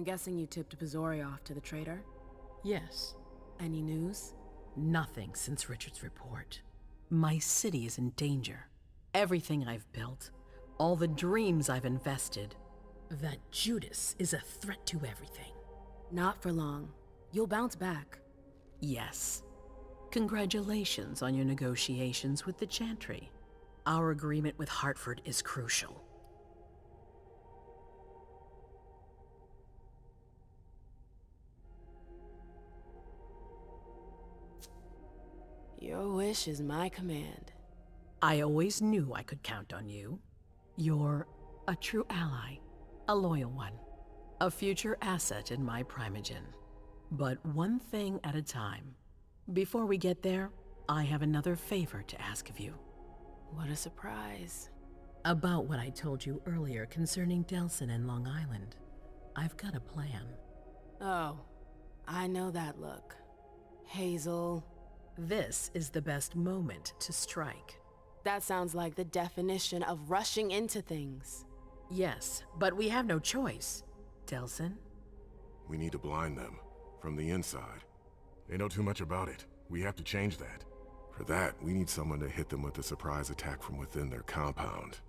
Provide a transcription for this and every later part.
I'm guessing you tipped Pizori off to the traitor? Yes. Any news? Nothing since Richard's report. My city is in danger. Everything I've built, all the dreams I've invested. That Judas is a threat to everything. Not for long. You'll bounce back. Yes. Congratulations on your negotiations with the Chantry. Our agreement with Hartford is crucial. Your wish is my command. I always knew I could count on you. You're a true ally, a loyal one, a future asset in my primogen. But one thing at a time. Before we get there, I have another favor to ask of you. What a surprise. About what I told you earlier concerning Delsin and Long Island. I've got a plan. Oh, I know that look. Hazel. This is the best moment to strike. That sounds like the definition of rushing into things. Yes, but we have no choice. Delsin? We need to blind them, from the inside. They know too much about it. We have to change that. For that, we need someone to hit them with a surprise attack from within their compound.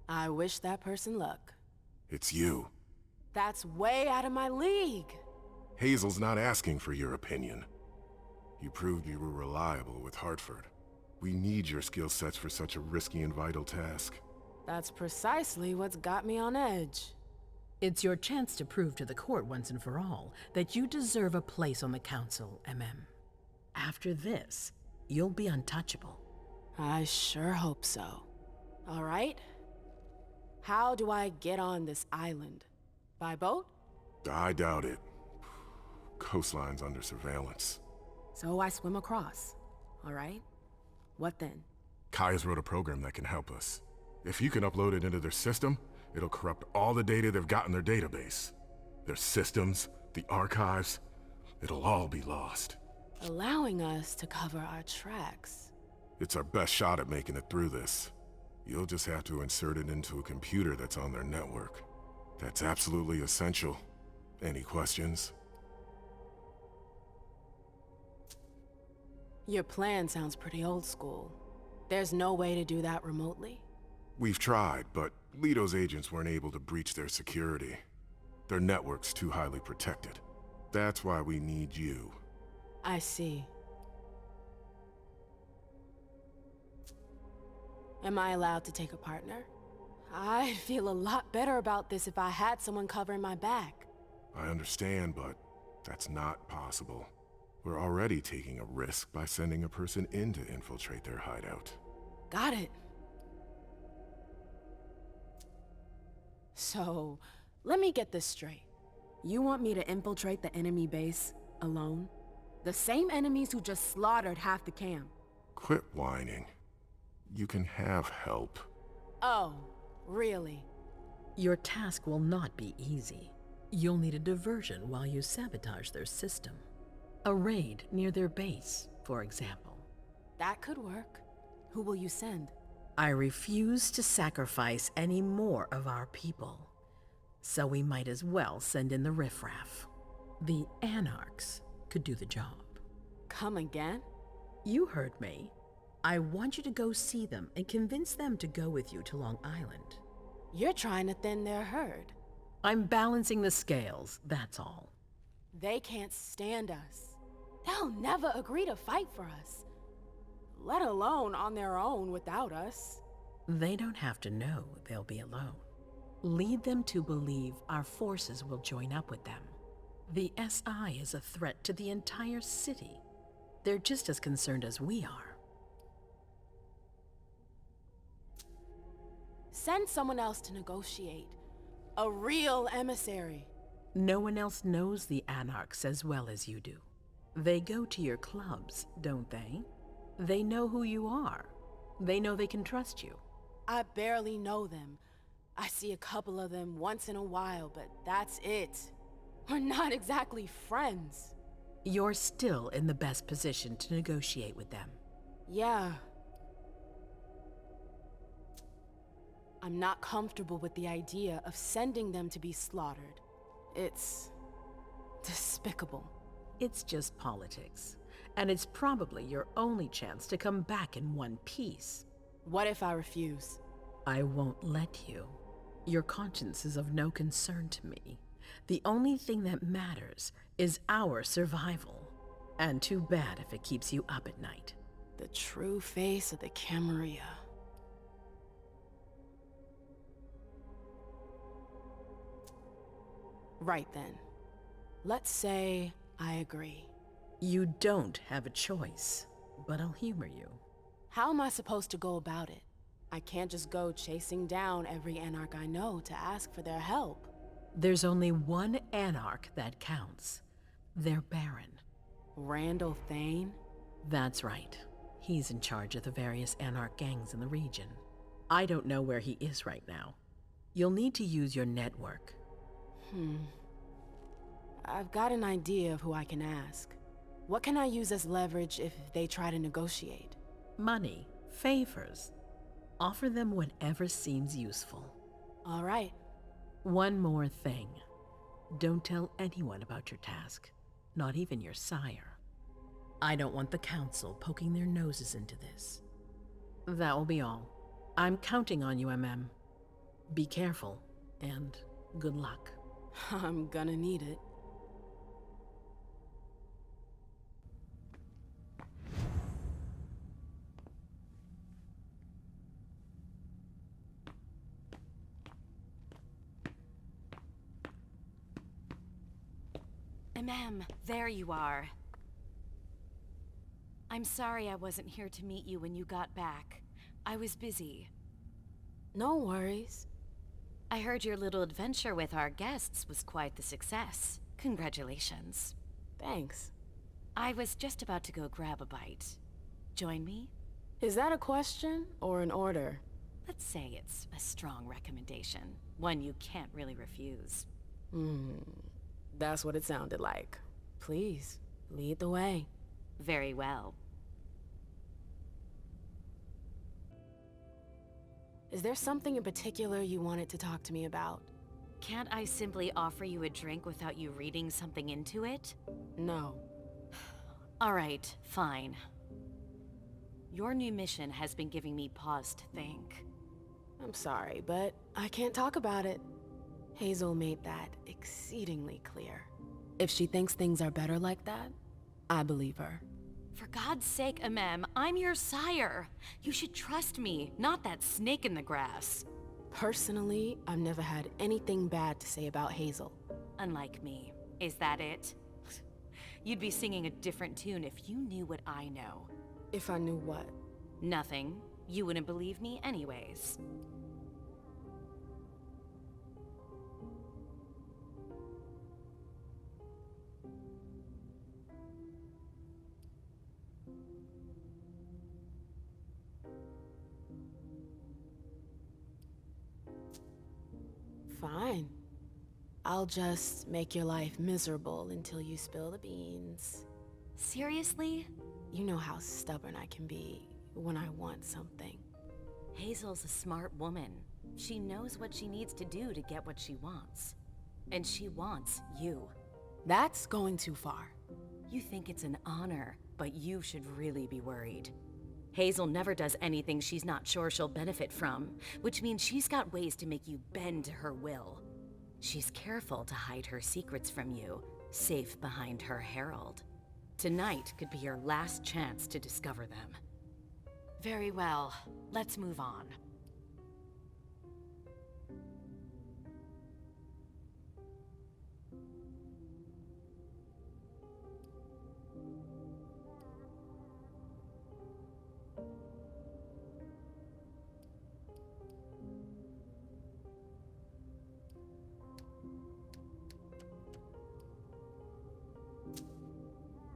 I wish that person luck. It's you. That's way out of my league. Hazel's not asking for your opinion. You proved you were reliable with Hartford. We need your skill sets for such a risky and vital task. That's precisely what's got me on edge. It's your chance to prove to the court once and for all that you deserve a place on the council, Emem. After this, you'll be untouchable. I sure hope so. All right. How do I get on this island? By boat? I doubt it. Coastline's under surveillance. So I swim across. All right. What then? Kaya's wrote a program that can help us. If you can upload it into their system, it'll corrupt all the data they've got in their database. Their systems, the archives, it'll all be lost. Allowing us to cover our tracks. It's our best shot at making it through this. You'll just have to insert it into a computer that's on their network. That's absolutely essential. Any questions? Your plan sounds pretty old school. There's no way to do that remotely? We've tried, but Leto's agents weren't able to breach their security. Their network's too highly protected. That's why we need you. I see. Am I allowed to take a partner? I'd feel a lot better about this if I had someone covering my back. I understand, but that's not possible. We're already taking a risk by sending a person in to infiltrate their hideout. Got it. So, let me get this straight. You want me to infiltrate the enemy base alone? The same enemies who just slaughtered half the camp. Quit whining. You can have help. Oh, really? Your task will not be easy. You'll need a diversion while you sabotage their system. A raid near their base, for example. That could work. Who will you send? I refuse to sacrifice any more of our people. So we might as well send in the riffraff. The Anarchs could do the job. Come again? You heard me. I want you to go see them and convince them to go with you to Long Island. You're trying to thin their herd. I'm balancing the scales, that's all. They can't stand us. They'll never agree to fight for us. Let alone on their own without us. They don't have to know they'll be alone. Lead them to believe our forces will join up with them. The SI is a threat to the entire city. They're just as concerned as we are. Send someone else to negotiate. A real emissary. No one else knows the Anarchs as well as you do. They go to your clubs, don't they? They know who you are. They know they can trust you. I barely know them. I see a couple of them once in a while, but that's it. We're not exactly friends. You're still in the best position to negotiate with them. Yeah. I'm not comfortable with the idea of sending them to be slaughtered. It's Despicable. It's just politics. And it's probably your only chance to come back in one piece. What if I refuse? I won't let you. Your conscience is of no concern to me. The only thing that matters is our survival. And too bad if it keeps you up at night. The true face of the Camarilla. Right then. Let's say I agree. You don't have a choice, but I'll humor you. How am I supposed to go about it? I can't just go chasing down every Anarch I know to ask for their help. There's only one Anarch that counts. Their Baron. Randall Thane? That's right. He's in charge of the various Anarch gangs in the region. I don't know where he is right now. You'll need to use your network. I've got an idea of who I can ask. What can I use as leverage if they try to negotiate? Money, favors. Offer them whatever seems useful. All right. One more thing. Don't tell anyone about your task, not even your sire. I don't want the Council poking their noses into this. That will be all. I'm counting on you, Emem. Be careful, and good luck. I'm gonna need it. Emem, there you are. I'm sorry I wasn't here to meet you when you got back. I was busy. No worries. I heard your little adventure with our guests was quite the success. Congratulations. Thanks. I was just about to go grab a bite. Join me? Is that a question or an order? Let's say it's a strong recommendation. One you can't really refuse. That's what it sounded like. Please, lead the way. Very well. Is there something in particular you wanted to talk to me about? Can't I simply offer you a drink without you reading something into it? No. All right, fine. Your new mission has been giving me pause to think. I'm sorry, but I can't talk about it. Hazel made that exceedingly clear. If she thinks things are better like that, I believe her. For God's sake, Emem, I'm your sire. You should trust me, not that snake in the grass. Personally, I've never had anything bad to say about Hazel. Unlike me. Is that it? You'd be singing a different tune if you knew what I know. If I knew what? Nothing. You wouldn't believe me anyways. Fine. I'll just make your life miserable until you spill the beans. Seriously? You know how stubborn I can be when I want something. Hazel's a smart woman. She knows what she needs to do to get what she wants. And she wants you. That's going too far. You think it's an honor, but you should really be worried. Hazel never does anything she's not sure she'll benefit from, which means she's got ways to make you bend to her will. She's careful to hide her secrets from you, safe behind her herald. Tonight could be your last chance to discover them. Very well, let's move on.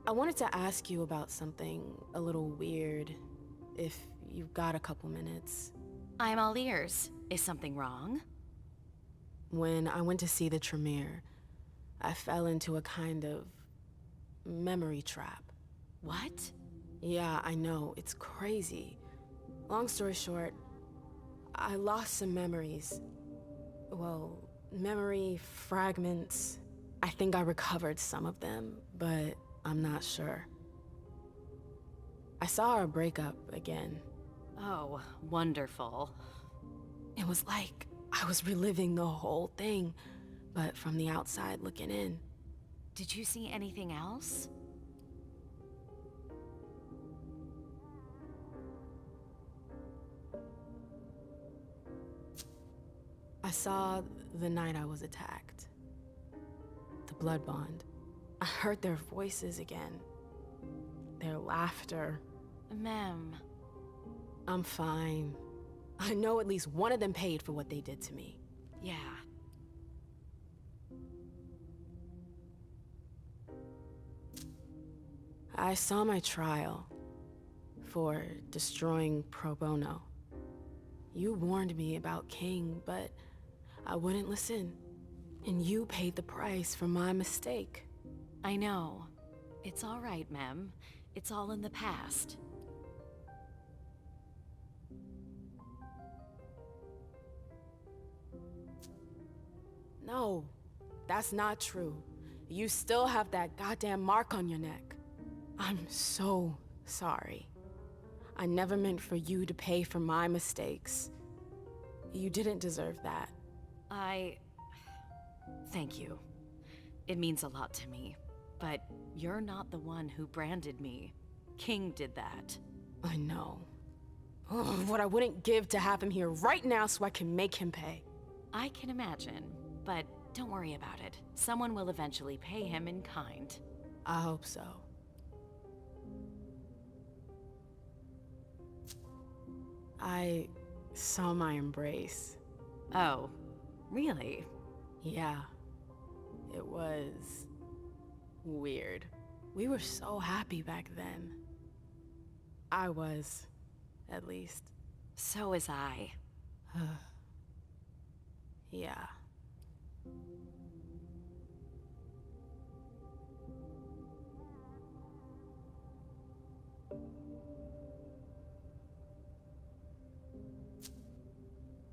I wanted to ask you about something a little weird, if you've got a couple minutes. I'm all ears. Is something wrong? When I went to see the Tremere, I fell into a kind of memory trap. What? Yeah, I know, it's crazy. Long story short, I lost some memories. Well, memory fragments. I think I recovered some of them, but I'm not sure. I saw our breakup again. Oh, wonderful. It was like I was reliving the whole thing, but from the outside looking in. Did you see anything else? I saw the night I was attacked. The blood bond. I heard their voices again. Their laughter. Emem. I'm fine. I know at least one of them paid for what they did to me. Yeah. I saw my trial for destroying pro bono. You warned me about King, but I wouldn't listen. And you paid the price for my mistake. I know. It's all right, Mem. It's all in the past. No, that's not true. You still have that goddamn mark on your neck. I'm so sorry. I never meant for you to pay for my mistakes. You didn't deserve that. Thank you. It means a lot to me. But you're not the one who branded me. King did that. I know. Ugh, what I wouldn't give to have him here right now so I can make him pay. I can imagine, but don't worry about it. Someone will eventually pay him in kind. I hope so. I saw my embrace. Oh, really? Yeah. It was weird. We were so happy back then. I was, at least. So was I. Yeah.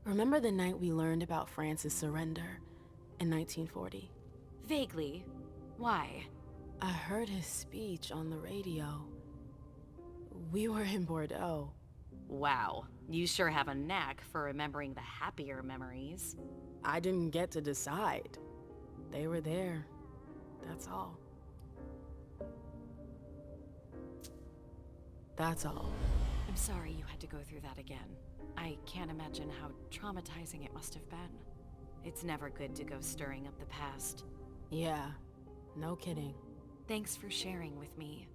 Remember the night we learned about France's surrender in 1940? Vaguely. Why? I heard his speech on the radio. We were in Bordeaux. Wow, you sure have a knack for remembering the happier memories. I didn't get to decide. They were there. That's all. That's all. I'm sorry you had to go through that again. I can't imagine how traumatizing it must have been. It's never good to go stirring up the past. Yeah, no kidding. Thanks for sharing with me.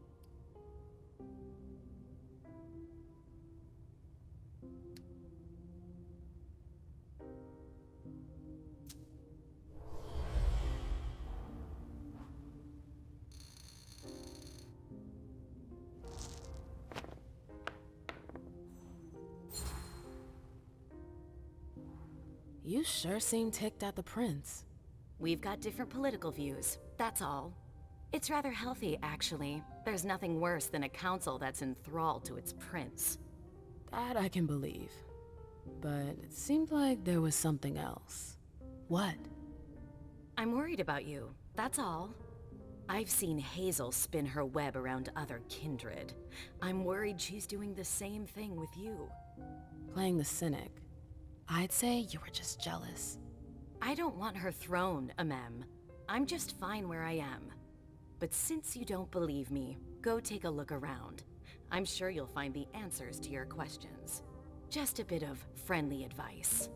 You sure seem ticked at the prince. We've got different political views, that's all. It's rather healthy, actually. There's nothing worse than a council that's enthralled to its prince. That I can believe. But it seemed like there was something else. What? I'm worried about you, that's all. I've seen Hazel spin her web around other kindred. I'm worried she's doing the same thing with you. Playing the cynic. I'd say you were just jealous. I don't want her throne, Emem. I'm just fine where I am. But since you don't believe me, go take a look around. I'm sure you'll find the answers to your questions. Just a bit of friendly advice.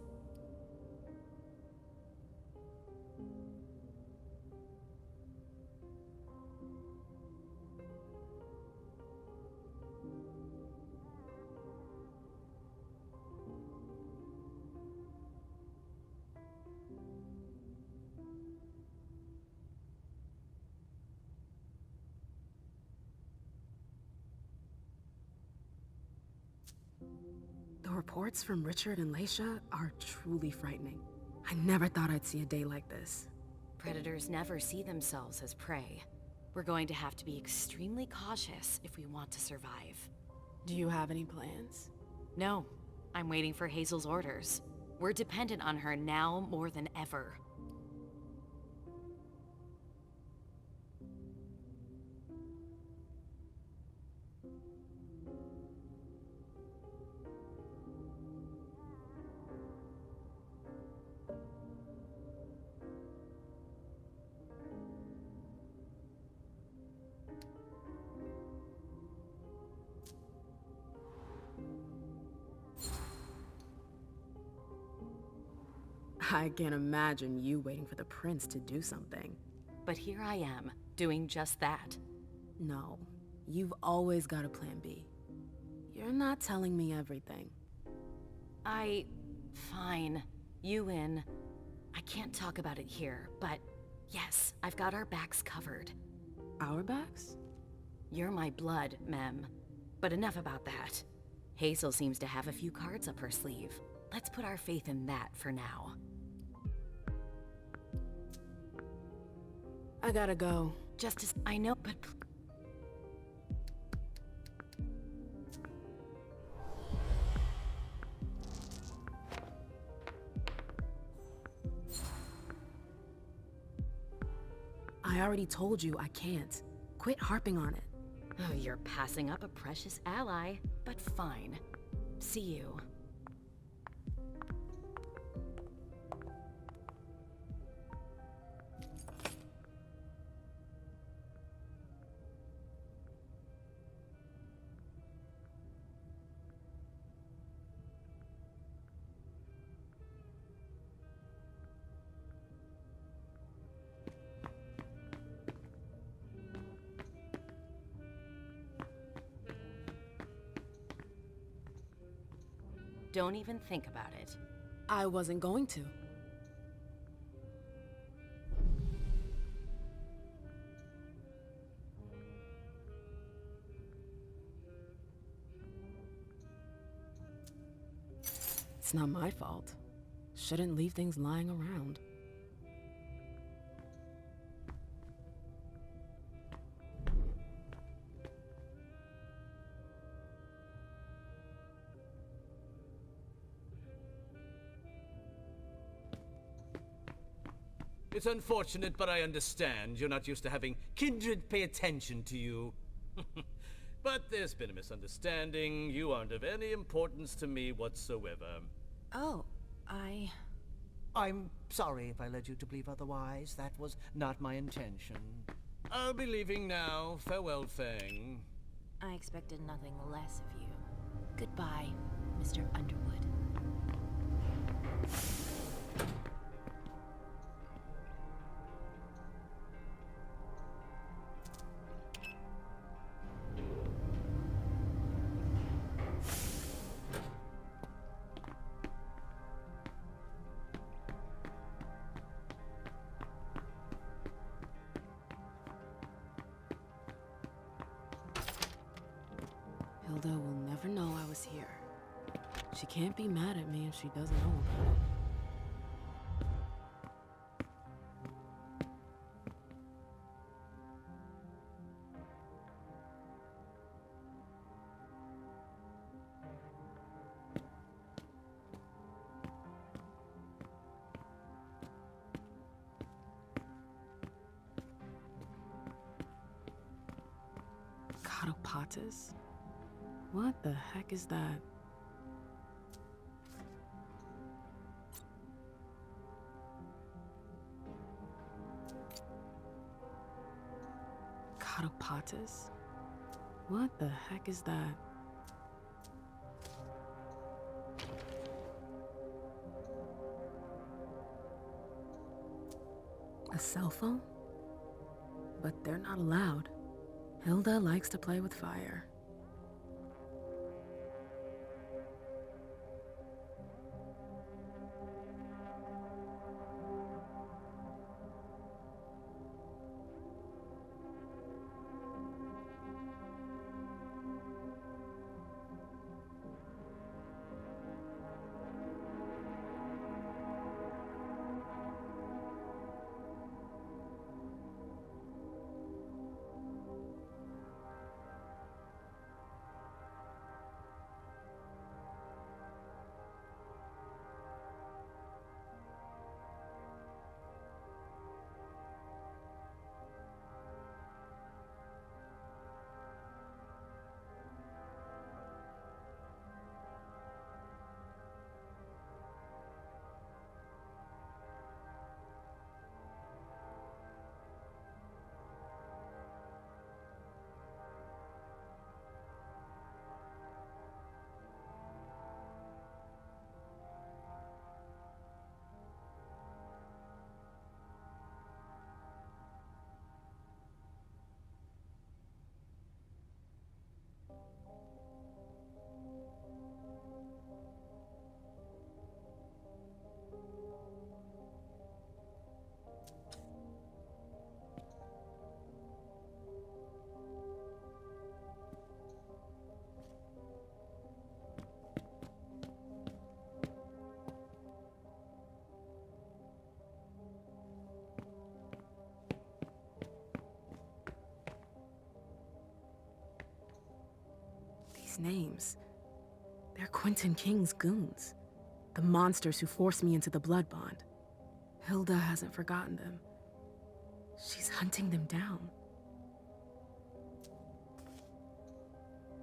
The reports from Richard and Leysha are truly frightening. I never thought I'd see a day like this. Predators never see themselves as prey. We're going to have to be extremely cautious if we want to survive. Do you have any plans? No, I'm waiting for Hazel's orders. We're dependent on her now more than ever. I can't imagine you waiting for the prince to do something. But here I am, doing just that. No, you've always got a plan B. You're not telling me everything. Fine. You win. I can't talk about it here, but yes, I've got our backs covered. Our backs? You're my blood, Mem. But enough about that. Hazel seems to have a few cards up her sleeve. Let's put our faith in that for now. I gotta go. Justice, I know, but... I already told you I can't. Quit harping on it. Oh, you're passing up a precious ally, but fine. See you. Don't even think about it. I wasn't going to. It's not my fault. Shouldn't leave things lying around. It's unfortunate, but I understand. You're not used to having kindred pay attention to you. But there's been a misunderstanding. You aren't of any importance to me whatsoever. Oh, I'm sorry if I led you to believe otherwise. That was not my intention. I'll be leaving now. Farewell, Fang. I expected nothing less of you. Goodbye, Mr. Underwood. Hilda will never know I was here. She can't be mad at me if she doesn't know about it. Catapatas? What the heck is that? Catapatas? What the heck is that? A cell phone? But they're not allowed. Hilda likes to play with fire. these names. They're Quentin King's goons. The monsters who forced me into the blood bond. Hilda hasn't forgotten them. She's hunting them down.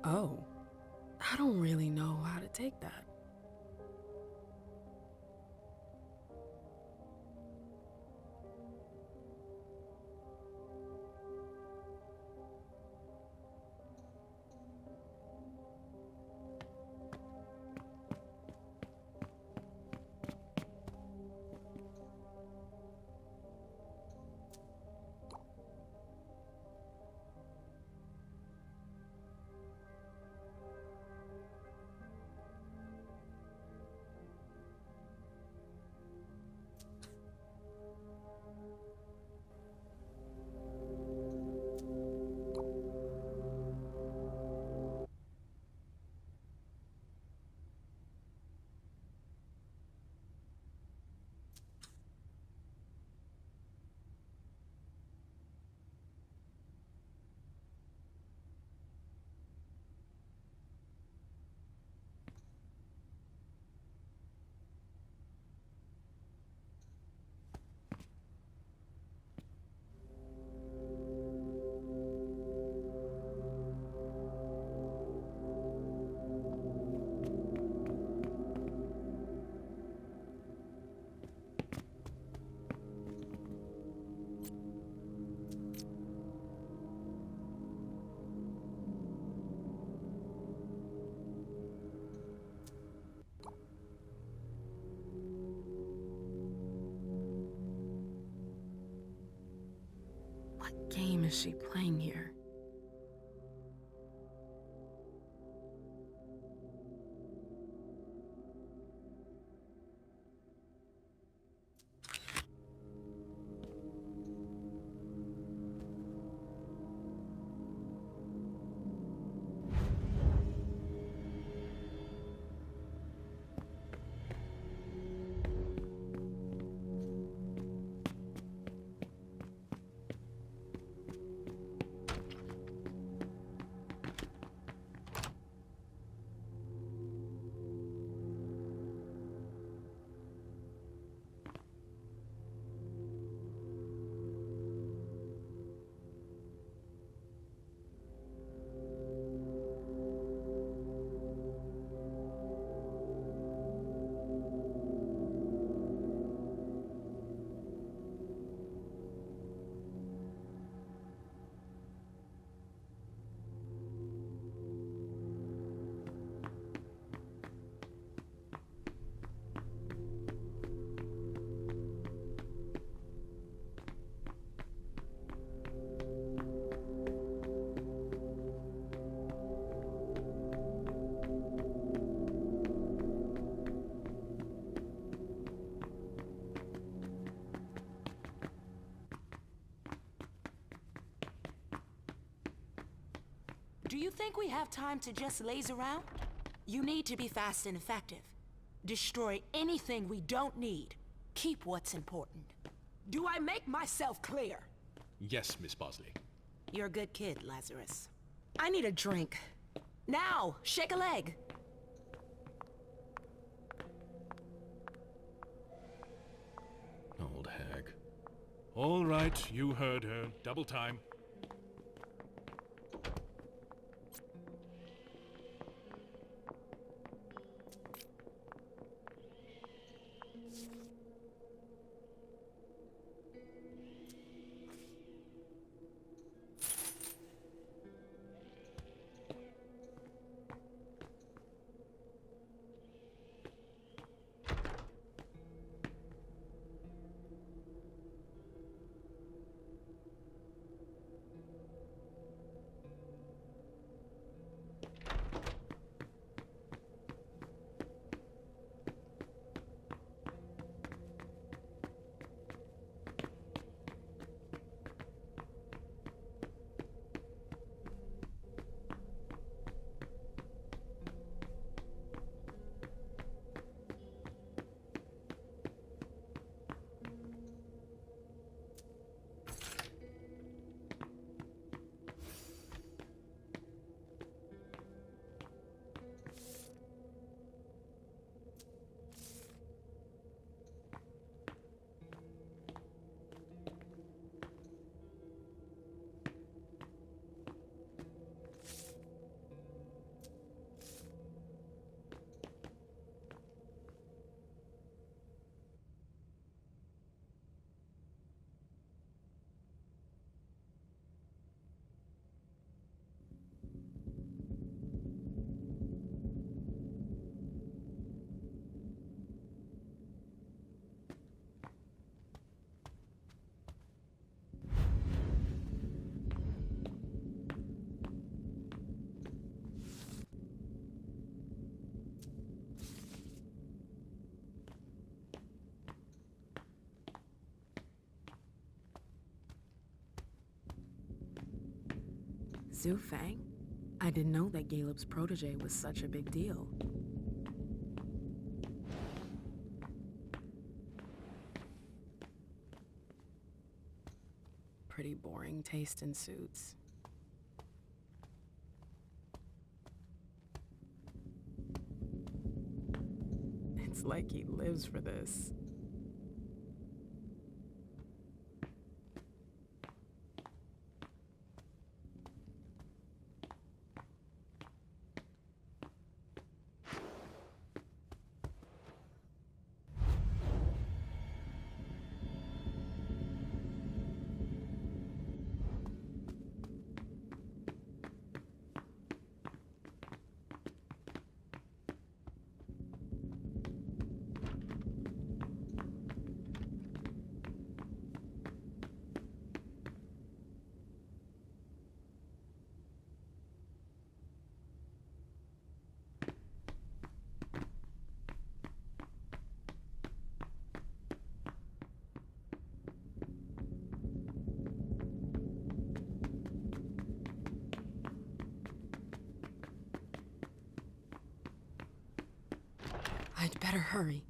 Oh. I don't really know how to take that. What game is she playing here? Do you think we have time to just laze around? You need to be fast and effective. Destroy anything we don't need. Keep what's important. Do I make myself clear? Yes, Miss Bosley. You're a good kid, Lazarus. I need a drink. Now, shake a leg. Old hag. All right, you heard her. Double time. Zufang? I didn't know that Galeb's protege was such a big deal. Pretty boring taste in suits. It's like he lives for this. I'd better hurry.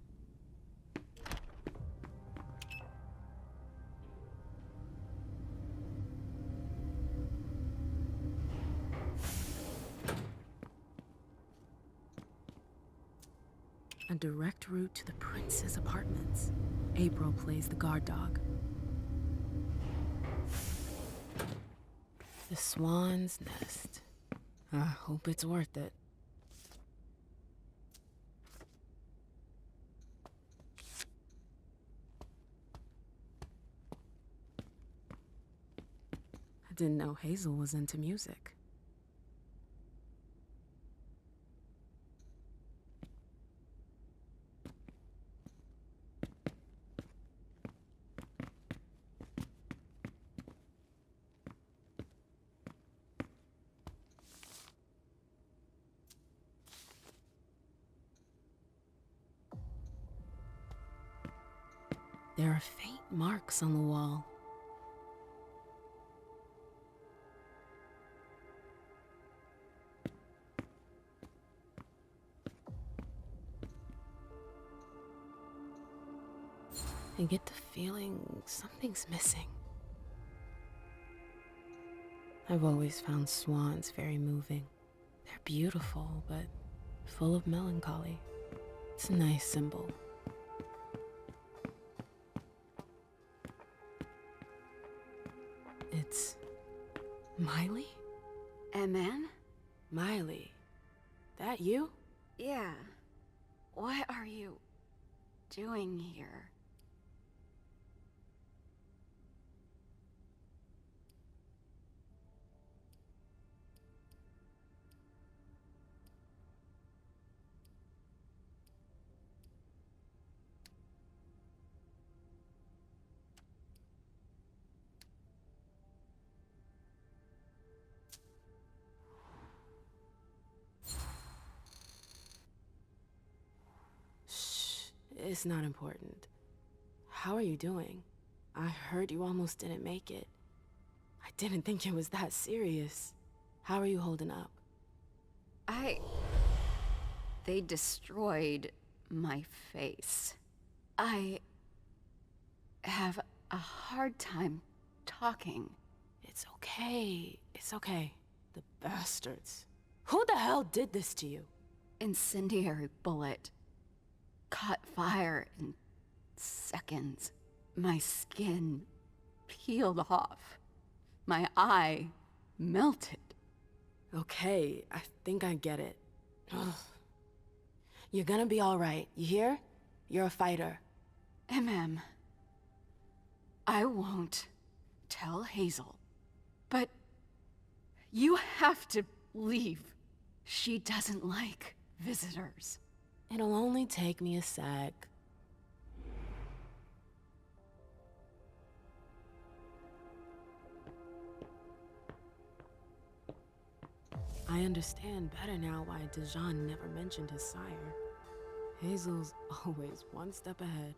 A direct route to the prince's apartments. April plays the guard dog. The Swan's Nest. I hope it's worth it. I didn't know Hazel was into music. There are faint marks on the wall. I get the feeling something's missing. I've always found swans very moving. They're beautiful, but full of melancholy. It's a nice symbol. It's Miley? Emem? Miley, that you? Yeah. What are you doing here? It's not important. How are you doing? I heard you almost didn't make it. I didn't think it was that serious. How are you holding up? They destroyed my face. I have a hard time talking. It's okay. It's okay. The bastards. Who the hell did this to you? Incendiary bullet. Caught fire in seconds. My skin peeled off. My eye melted. Okay, I think I get it. Ugh. You're gonna be all right, you hear? You're a fighter. Emem, I won't tell Hazel, but you have to leave. She doesn't like visitors. It'll only take me a sec. I understand better now why Dijon never mentioned his sire. Hazel's always one step ahead.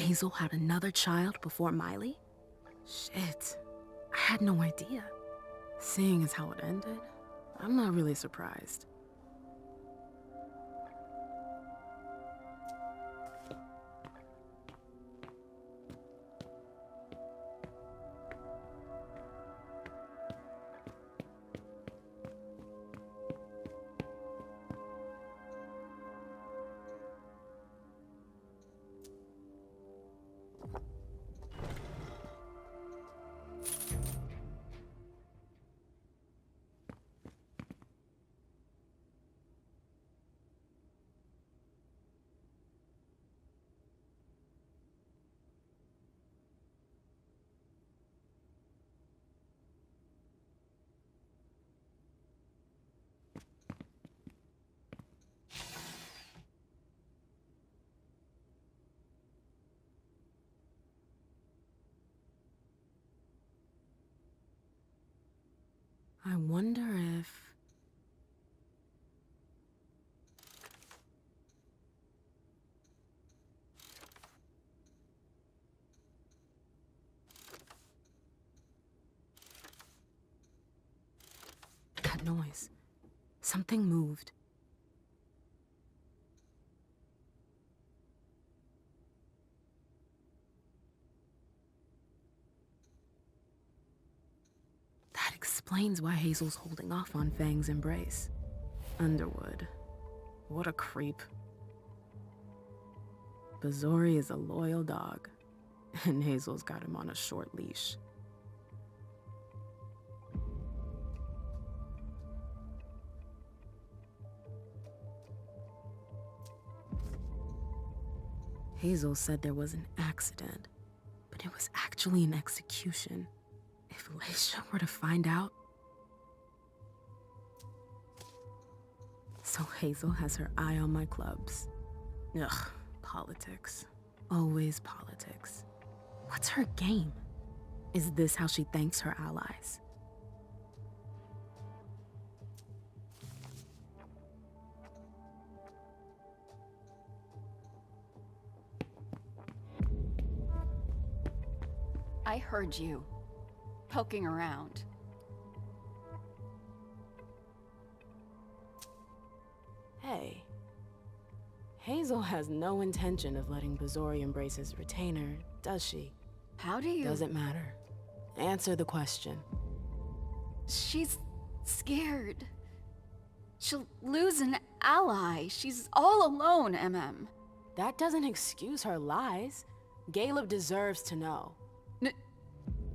Hazel had another child before Miley? Shit, I had no idea. Seeing as how it ended, I'm not really surprised. I wonder if... That noise. Something moved. That explains why Hazel's holding off on Fang's embrace. Underwood. What a creep. Bazori is a loyal dog, and Hazel's got him on a short leash. Hazel said there was an accident, but it was actually an execution. If Leysha were to find out... So Hazel has her eye on my clubs. Ugh, politics. Always politics. What's her game? Is this how she thanks her allies? I heard you poking around. Hey. Hazel has no intention of letting Bazori embrace his retainer, does she? How do you... Doesn't matter. Answer the question. She's scared. She'll lose an ally. She's all alone, Emem. That doesn't excuse her lies. Galeb deserves to know.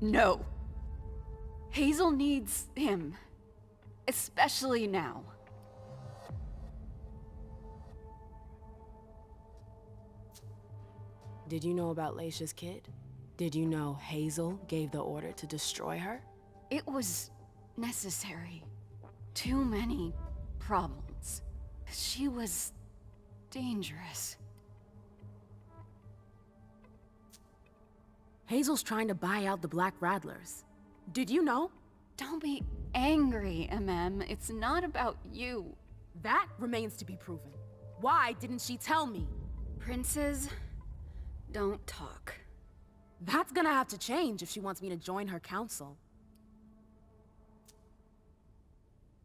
No. Hazel needs him. Especially now. Did you know about Leysha's kid? Did you know Hazel gave the order to destroy her? It was necessary. Too many problems. She was dangerous. Hazel's trying to buy out the Black Rattlers. Did you know? Don't be angry, Emem. It's not about you. That remains to be proven. Why didn't she tell me? Princes don't talk. That's gonna have to change if she wants me to join her council.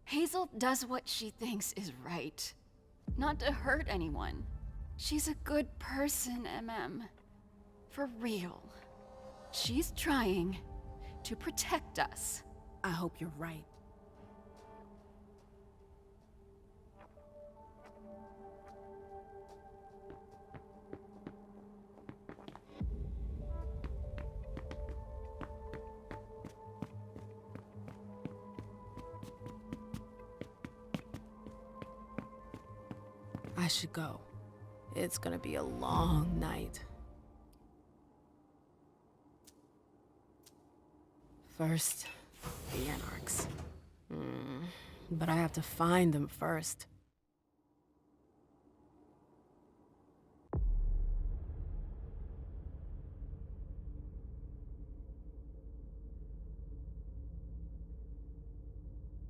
Hazel does what she thinks is right. Not to hurt anyone. She's a good person, Emem. For real. She's trying to protect us. I hope you're right. I should go. It's gonna be a long night. First, the Anarchs. But I have to find them first.